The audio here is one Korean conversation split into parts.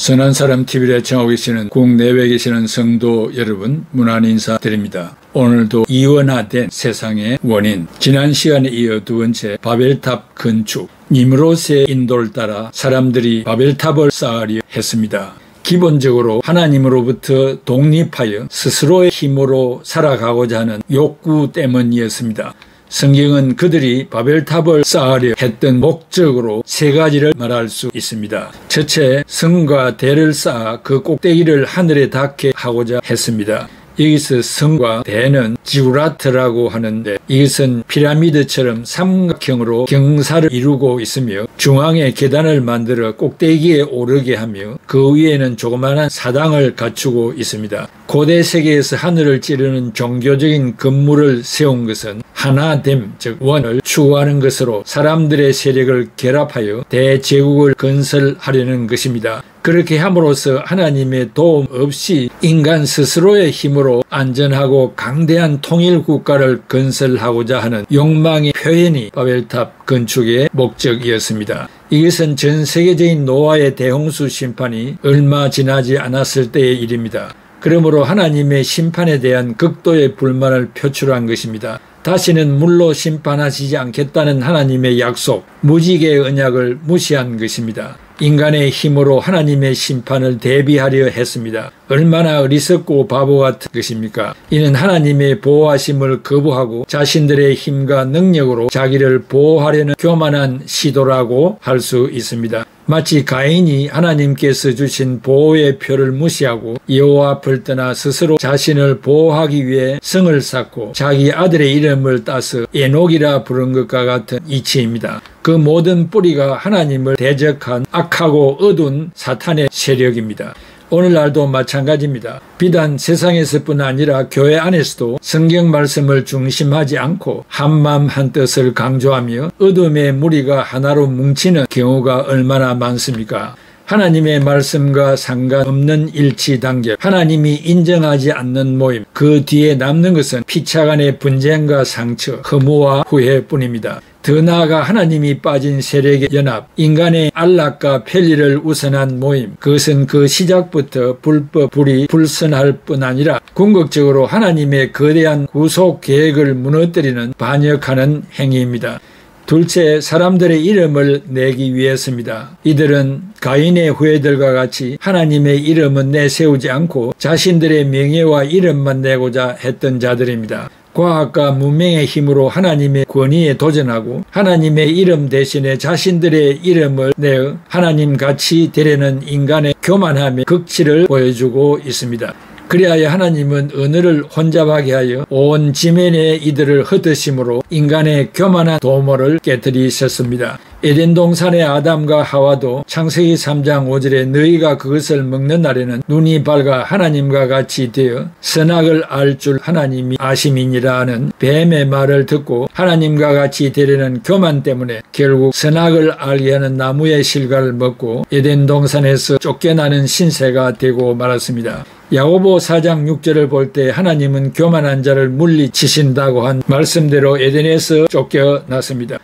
선한 사람 TV를 애청하고 계시는 국내외에 계시는 성도 여러분, 문안 인사드립니다. 오늘도 이원화된 세상의 원인, 지난 시간에 이어 두 번째 바벨탑 건축, 니므롯의 인도를 따라 사람들이 바벨탑을 쌓으려 했습니다. 기본적으로 하나님으로부터 독립하여 스스로의 힘으로 살아가고자 하는 욕구 때문이었습니다. 성경은 그들이 바벨탑을 쌓으려 했던 목적으로 세 가지를 말할 수 있습니다. 첫째, 성과 대를 쌓아 그 꼭대기를 하늘에 닿게 하고자 했습니다. 여기서 성과 대는 지구라트라고 하는데, 이것은 피라미드처럼 삼각형으로 경사를 이루고 있으며 중앙에 계단을 만들어 꼭대기에 오르게 하며 그 위에는 조그마한 사당을 갖추고 있습니다. 고대 세계에서 하늘을 찌르는 종교적인 건물을 세운 것은 하나됨, 즉 원을 추구하는 것으로 사람들의 세력을 결합하여 대제국을 건설하려는 것입니다. 그렇게 함으로써 하나님의 도움 없이 인간 스스로의 힘으로 안전하고 강대한 통일 국가를 건설하고자 하는 욕망의 표현이 바벨탑 건축의 목적이었습니다. 이것은 전 세계적인 노아의 대홍수 심판이 얼마 지나지 않았을 때의 일입니다. 그러므로 하나님의 심판에 대한 극도의 불만을 표출한 것입니다. 다시는 물로 심판하시지 않겠다는 하나님의 약속, 무지개의 언약을 무시한 것입니다. 인간의 힘으로 하나님의 심판을 대비하려 했습니다. 얼마나 어리석고 바보 같은 것입니까? 이는 하나님의 보호하심을 거부하고 자신들의 힘과 능력으로 자기를 보호하려는 교만한 시도라고 할 수 있습니다. 마치 가인이 하나님께서 주신 보호의 표를 무시하고 여호와 앞을 떠나 스스로 자신을 보호하기 위해 성을 쌓고 자기 아들의 이름을 따서 에녹이라 부른 것과 같은 이치입니다. 그 모든 뿌리가 하나님을 대적한 악하고 어두운 사탄의 세력입니다. 오늘날도 마찬가지입니다. 비단 세상에서뿐 아니라 교회 안에서도 성경 말씀을 중심하지 않고 한마음 한뜻을 강조하며 어둠의 무리가 하나로 뭉치는 경우가 얼마나 많습니까? 하나님의 말씀과 상관없는 일치 단결, 하나님이 인정하지 않는 모임, 그 뒤에 남는 것은 피차간의 분쟁과 상처, 허무와 후회뿐입니다. 더 나아가 하나님이 빠진 세력의 연합, 인간의 안락과 편리를 우선한 모임, 그것은 그 시작부터 불법, 불의, 불선할 뿐 아니라 궁극적으로 하나님의 거대한 구속 계획을 무너뜨리는 반역하는 행위입니다. 둘째, 사람들의 이름을 내기 위해서입니다. 이들은 가인의 후예들과 같이 하나님의 이름은 내세우지 않고 자신들의 명예와 이름만 내고자 했던 자들입니다. 과학과 문명의 힘으로 하나님의 권위에 도전하고 하나님의 이름 대신에 자신들의 이름을 내어 하나님같이 되려는 인간의 교만함의 극치를 보여주고 있습니다. 그리하여 하나님은 언어를 혼잡하게 하여 온 지면에 이들을 흩으심으로 인간의 교만한 도모를 깨뜨리셨습니다. 에덴 동산의 아담과 하와도 창세기 3장 5절에 너희가 그것을 먹는 날에는 눈이 밝아 하나님과 같이 되어 선악을 알 줄 하나님이 아심이니라 하는 뱀의 말을 듣고 하나님과 같이 되려는 교만 때문에 결국 선악을 알게 하는 나무의 실과를 먹고 에덴 동산에서 쫓겨나는 신세가 되고 말았습니다. 야고보 4장 6절을 볼 때 하나님은 교만한 자를 물리치신다고 한 말씀대로 에덴에서 쫓겨났습니다.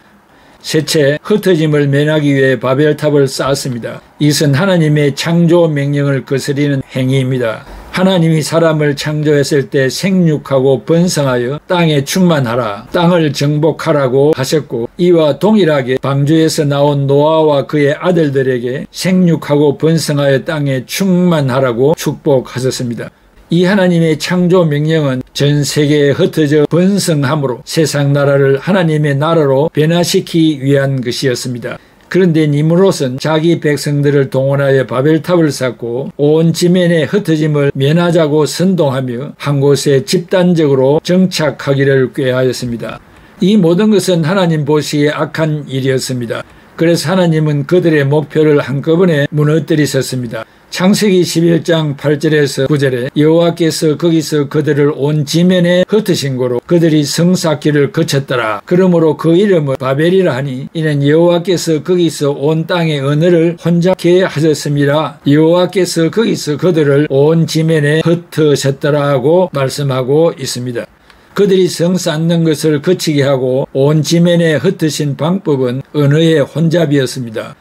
셋째, 흩어짐을 면하기 위해 바벨탑을 쌓았습니다. 이것은 하나님의 창조 명령을 거스리는 행위입니다. 하나님이 사람을 창조했을 때 생육하고 번성하여 땅에 충만하라, 땅을 정복하라고 하셨고, 이와 동일하게 방주에서 나온 노아와 그의 아들들에게 생육하고 번성하여 땅에 충만하라고 축복하셨습니다. 이 하나님의 창조 명령은 전 세계에 흩어져 번성함으로 세상 나라를 하나님의 나라로 변화시키기 위한 것이었습니다. 그런데 니므롯은 자기 백성들을 동원하여 바벨탑을 쌓고 온 지면의 흩어짐을 면하자고 선동하며 한 곳에 집단적으로 정착하기를 꾀하였습니다. 이 모든 것은 하나님 보시기에 악한 일이었습니다. 그래서 하나님은 그들의 목표를 한꺼번에 무너뜨리셨습니다. 창세기 11장 8절에서 9절에 여호와께서 거기서 그들을 온 지면에 흩으신 고로 그들이 성 쌓기를 거쳤더라. 그러므로 그 이름을 바벨이라 하니 이는 여호와께서 거기서 온 땅의 언어를 혼잡케 하셨음이라. 여호와께서 거기서 그들을 온 지면에 흩으셨더라 하고 말씀하고 있습니다. 그들이 성 쌓는 것을 거치게 하고 온 지면에 흩으신 방법은 언어의 혼잡이었습니다.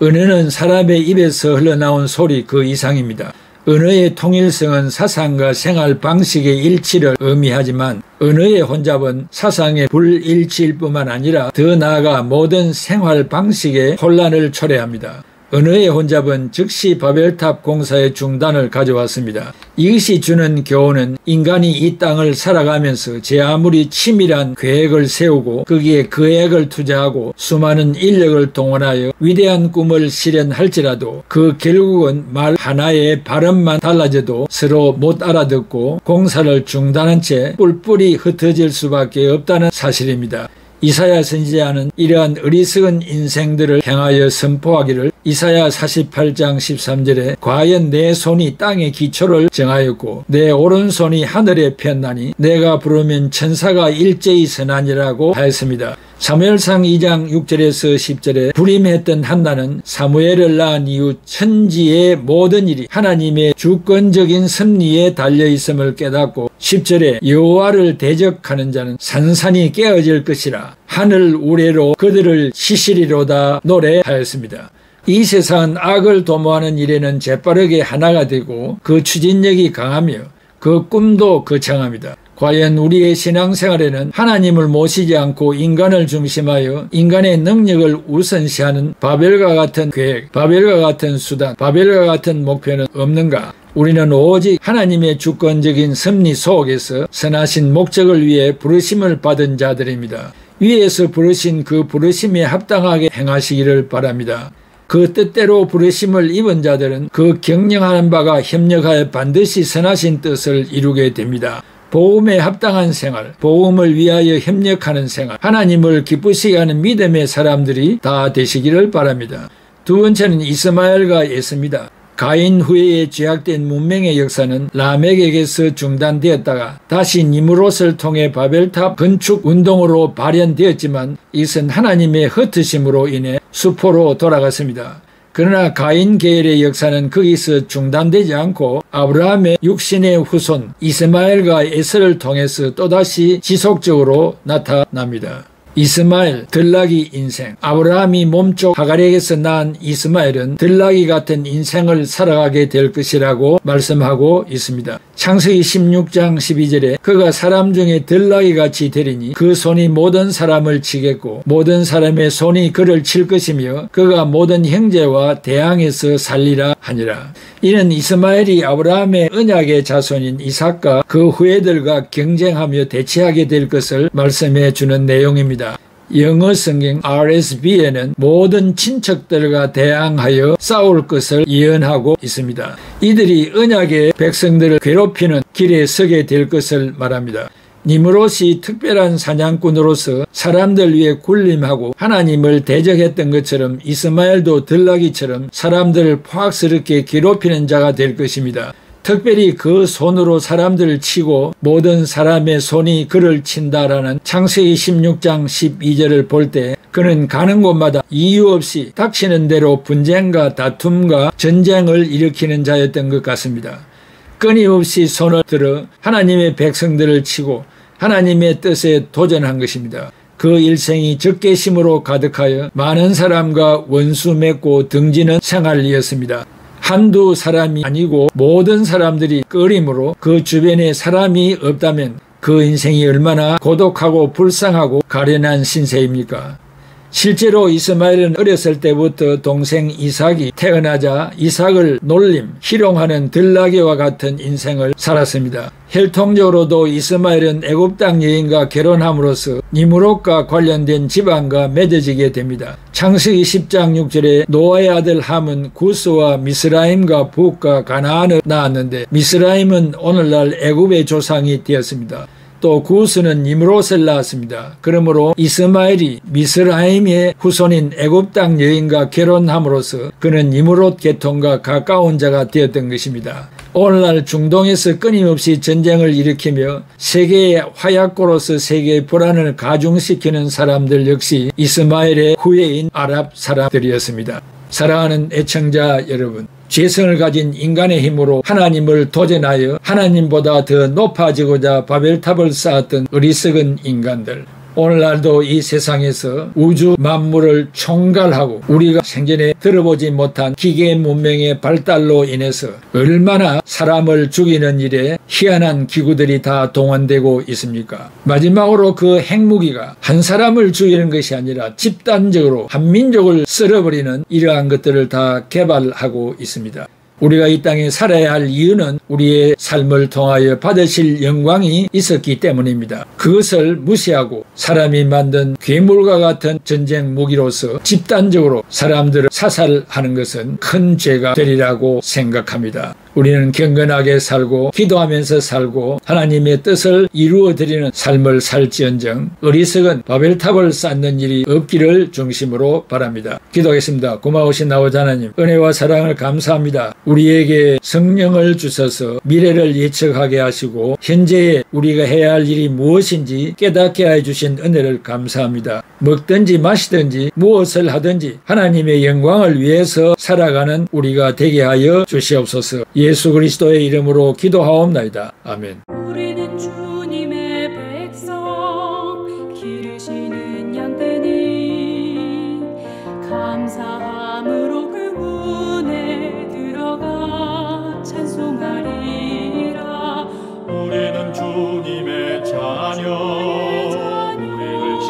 언어는 사람의 입에서 흘러나온 소리 그 이상입니다. 언어의 통일성은 사상과 생활 방식의 일치를 의미하지만 언어의 혼잡은 사상의 불일치일 뿐만 아니라 더 나아가 모든 생활 방식의 혼란을 초래합니다. 언어의 혼잡은 즉시 바벨탑 공사의 중단을 가져왔습니다. 이것이 주는 교훈은 인간이 이 땅을 살아가면서 제 아무리 치밀한 계획을 세우고 거기에 계획을 투자하고 수많은 인력을 동원하여 위대한 꿈을 실현할지라도 그 결국은 말 하나의 발음만 달라져도 서로 못 알아듣고 공사를 중단한 채 뿔뿔이 흩어질 수밖에 없다는 사실입니다. 이사야 선지자는 이러한 어리석은 인생들을 향하여 선포하기를 이사야 48장 13절에 과연 내 손이 땅의 기초를 정하였고 내 오른손이 하늘에 폈나니 내가 부르면 천사가 일제히 서나니라고 하였습니다. 사무엘상 2장 6절에서 10절에 부림했던 한나는 사무엘을 낳은 이후 천지의 모든 일이 하나님의 주권적인 섭리에 달려있음을 깨닫고 10절에 여호와를 대적하는 자는 산산이 깨어질 것이라 하늘 우레로 그들을 시시리로다 노래하였습니다. 이 세상은 악을 도모하는 일에는 재빠르게 하나가 되고 그 추진력이 강하며 그 꿈도 거창합니다. 과연 우리의 신앙생활에는 하나님을 모시지 않고 인간을 중심하여 인간의 능력을 우선시하는 바벨과 같은 계획, 바벨과 같은 수단, 바벨과 같은 목표는 없는가? 우리는 오직 하나님의 주권적인 섭리 속에서 선하신 목적을 위해 부르심을 받은 자들입니다. 위에서 부르신 그 부르심에 합당하게 행하시기를 바랍니다. 그 뜻대로 부르심을 입은 자들은 그 경영하는 바가 협력하여 반드시 선하신 뜻을 이루게 됩니다. 복음에 합당한 생활, 복음을 위하여 협력하는 생활, 하나님을 기쁘시게 하는 믿음의 사람들이 다 되시기를 바랍니다. 두 번째는 이스마엘과 에서입니다. 가인 후에 죄악된 문명의 역사는 라멕에게서 중단되었다가 다시 니므롯을 통해 바벨탑 건축 운동으로 발현되었지만 이것은 하나님의 흩으심으로 인해 수포로 돌아갔습니다. 그러나 가인 계열의 역사는 거기서 중단되지 않고 아브라함의 육신의 후손 이스마엘과 에서를 통해서 또다시 지속적으로 나타납니다. 이스마엘, 들락이 인생. 아브라함이 몸쪽 하갈에게서 낳은 이스마엘은 들락이 같은 인생을 살아가게 될 것이라고 말씀하고 있습니다. 창세기 16장 12절에 그가 사람 중에 들락이 같이 되리니 그 손이 모든 사람을 치겠고 모든 사람의 손이 그를 칠 것이며 그가 모든 형제와 대항해서 살리라 하니라. 이는 이스마엘이 아브라함의 언약의 자손인 이삭과 그 후예들과 경쟁하며 대치하게 될 것을 말씀해 주는 내용입니다. 영어 성경 RSV에는 모든 친척들과 대항하여 싸울 것을 예언하고 있습니다. 이들이 언약의 백성들을 괴롭히는 길에 서게 될 것을 말합니다. 니므롯이 특별한 사냥꾼으로서 사람들 위해 군림하고 하나님을 대적했던 것처럼 이스마엘도 들락이처럼 사람들을 포악스럽게 괴롭히는 자가 될 것입니다. 특별히 그 손으로 사람들을 치고 모든 사람의 손이 그를 친다라는 창세기 16장 12절을 볼 때 그는 가는 곳마다 이유 없이 닥치는 대로 분쟁과 다툼과 전쟁을 일으키는 자였던 것 같습니다. 끊임없이 손을 들어 하나님의 백성들을 치고 하나님의 뜻에 도전한 것입니다. 그 일생이 적개심으로 가득하여 많은 사람과 원수 맺고 등지는 생활이었습니다. 한두 사람이 아니고 모든 사람들이 꺼림으로 그 주변에 사람이 없다면 그 인생이 얼마나 고독하고 불쌍하고 가련한 신세입니까? 실제로 이스마엘은 어렸을 때부터 동생 이삭이 태어나자 이삭을 놀림, 희롱하는 들나귀와 같은 인생을 살았습니다. 혈통적으로도 이스마엘은 애굽 땅 여인과 결혼함으로써 니므롯과 관련된 집안과 맺어지게 됩니다. 창세기 10장 6절에 노아의 아들 함은 구스와 미스라임과 북과 가나안을 낳았는데 미스라임은 오늘날 애굽의 조상이 되었습니다. 또 구스는 니므롯을 낳았습니다. 그러므로 이스마엘이 미스라임의 후손인 애굽 땅 여인과 결혼함으로써 그는 니므롯 계통과 가까운 자가 되었던 것입니다. 오늘날 중동에서 끊임없이 전쟁을 일으키며 세계의 화약고로서 세계의 불안을 가중시키는 사람들 역시 이스마엘의 후예인 아랍 사람들이었습니다. 사랑하는 애청자 여러분, 죄성을 가진 인간의 힘으로 하나님을 도전하여 하나님보다 더 높아지고자 바벨탑을 쌓았던 어리석은 인간들, 오늘날도 이 세상에서 우주 만물을 총괄하고 우리가 생전에 들어보지 못한 기계 문명의 발달로 인해서 얼마나 사람을 죽이는 일에 희한한 기구들이 다 동원되고 있습니까? 마지막으로 그 핵무기가 한 사람을 죽이는 것이 아니라 집단적으로 한 민족을 쓸어버리는 이러한 것들을 다 개발하고 있습니다. 우리가 이 땅에 살아야 할 이유는 우리의 삶을 통하여 받으실 영광이 있었기 때문입니다. 그것을 무시하고 사람이 만든 괴물과 같은 전쟁 무기로서 집단적으로 사람들을 사살하는 것은 큰 죄가 되리라고 생각합니다. 우리는 경건하게 살고 기도하면서 살고 하나님의 뜻을 이루어드리는 삶을 살지언정 어리석은 바벨탑을 쌓는 일이 없기를 중심으로 바랍니다. 기도하겠습니다. 고마우신 아버지 하나님, 은혜와 사랑을 감사합니다. 우리에게 성령을 주셔서 미래를 예측하게 하시고 현재에 우리가 해야 할 일이 무엇인지 깨닫게 해주신 은혜를 감사합니다. 먹든지 마시든지 무엇을 하든지 하나님의 영광을 위해서 살아가는 우리가 되게 하여 주시옵소서. 예수 그리스도의 이름으로 기도하옵나이다. 아멘. 우리는 주님의 백성 기르시는 양떼니 감사함으로 그 문에 들어가 찬송하리라. 우리는 주님의 자녀 우리를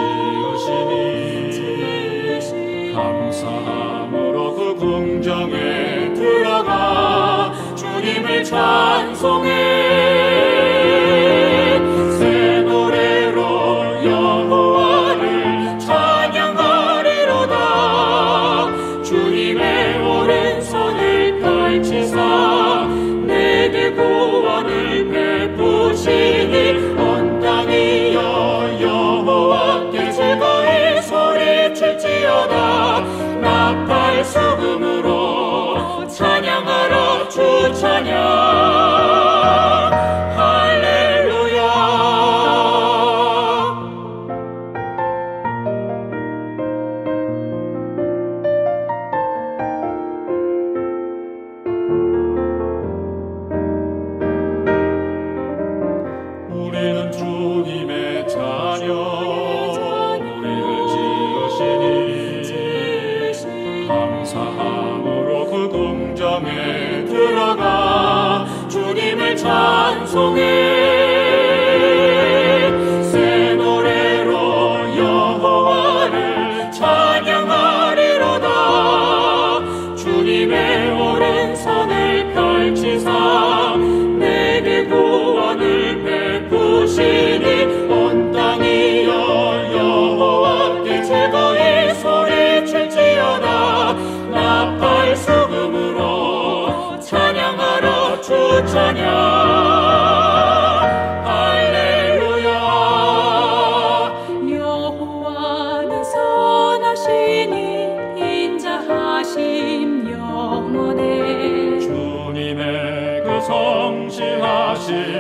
지으시니 감사함으로 그 궁정에 들어가 주님을 찬송해. 새 노래로 여호와를 찬양하리로다. 주님의 오른손을 펼치사 내게 구원을 베푸시니 온 땅이여 여호와께 즐거이 소리칠지어다. 나팔 수금으로 찬양하라. 주 찬양 할렐루야. 우리는 주님의 자녀 우리를 지으시니 감사함으로 그 궁정에 들어가 주님을 찬송해. 새 노래로 여호와를 찬양하리로다. 주님의 오른손을 펼치사 내게 구원을 베푸시니 온 땅이여 여호와께 즐거이 소리칠지어다. 나팔 수금으로 찬양하라. 주 찬양 할렐루야. 여호와는 선하시니 인자하심 영원해. 주님의 그 성실하심